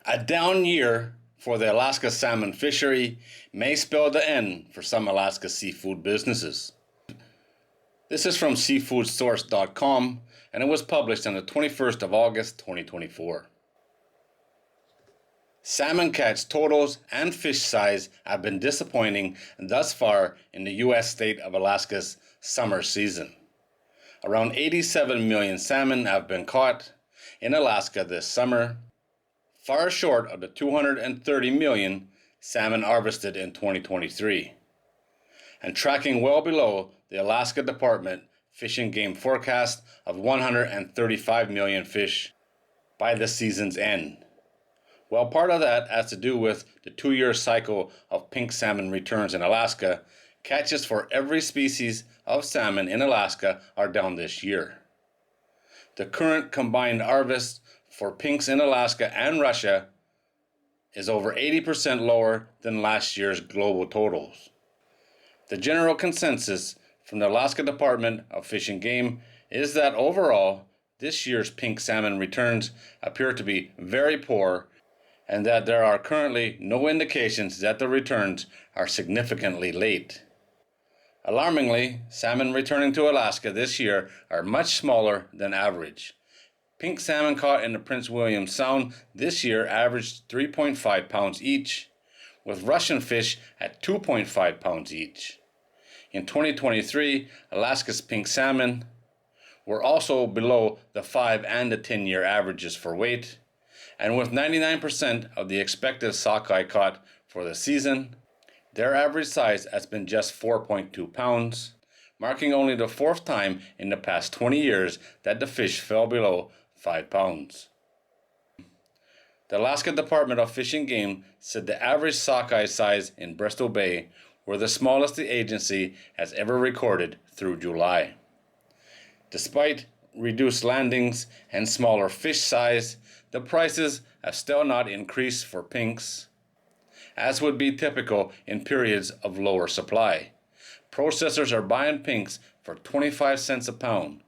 A down year for the Alaska salmon fishery may spell the end for some Alaska seafood businesses. This is from seafoodsource.com and it was published on the 21st of August 2024. Salmon catch totals and fish size have been disappointing thus far in the U.S. state of Alaska's summer season. Around 87 million salmon have been caught in Alaska this summer, far short of the 230 million salmon harvested in 2023, and tracking well below the Alaska Department Fish and Game forecast of 135 million fish by the season's end. Well, part of that has to do with the 2-year cycle of pink salmon returns in Alaska. Catches for every species of salmon in Alaska are down this year. The current combined harvest for pinks in Alaska and Russia is over 80% lower than last year's global totals. The general consensus from the Alaska Department of Fish and Game is that overall, this year's pink salmon returns appear to be very poor and that there are currently no indications that the returns are significantly late. Alarmingly, salmon returning to Alaska this year are much smaller than average. Pink salmon caught in the Prince William Sound this year averaged 3.5 pounds each, with Russian fish at 2.5 pounds each. In 2023, Alaska's pink salmon were also below the 5 and the 10-year averages for weight, and with 99% of the expected sockeye caught for the season, their average size has been just 4.2 pounds, marking only the 4th time in the past 20 years that the fish fell below 5 pounds. The Alaska Department of Fish and Game said the average sockeye size in Bristol Bay were the smallest the agency has ever recorded through July. Despite reduced landings and smaller fish size, the prices have still not increased for pinks, as would be typical in periods of lower supply. Processors are buying pinks for 25 cents a pound,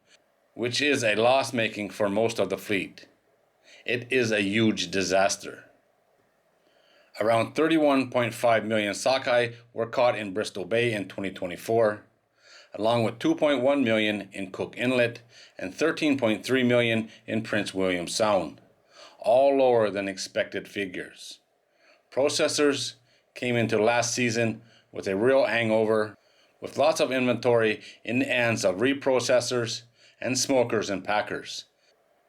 which is a loss making for most of the fleet. It is a huge disaster. Around 31.5 million sockeye were caught in Bristol Bay in 2024, along with 2.1 million in Cook Inlet and 13.3 million in Prince William Sound, all lower than expected figures. Processors came into last season with a real hangover, with lots of inventory in the hands of reprocessors and smokers and packers.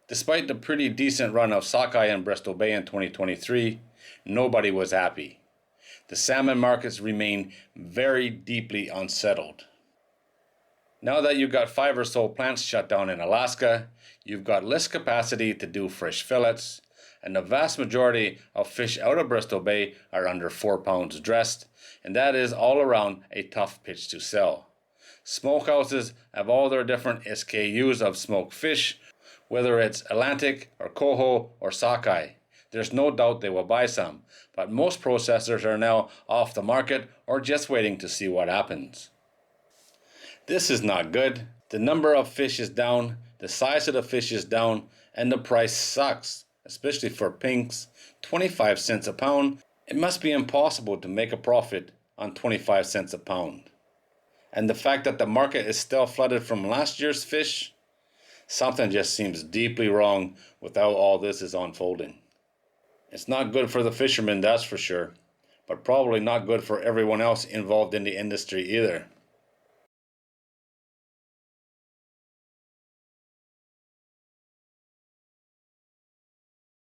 Despite the pretty decent run of sockeye in Bristol Bay in 2023, nobody was happy. The salmon markets remain very deeply unsettled. Now that you've got 5 or so plants shut down in Alaska, you've got less capacity to do fresh fillets, and the vast majority of fish out of Bristol Bay are under 4 pounds dressed, and that is all around a tough pitch to sell. Smokehouses have all their different SKUs of smoked fish, whether it's Atlantic or coho or sockeye. There's no doubt they will buy some, but most processors are now off the market or just waiting to see what happens. This is not good. The number of fish is down, the size of the fish is down, and the price sucks, especially for pinks. 25 cents a pound. It must be impossible to make a profit on 25 cents a pound. And the fact that the market is still flooded from last year's fish, something just seems deeply wrong with how all this is unfolding. It's not good for the fishermen, that's for sure, but probably not good for everyone else involved in the industry either.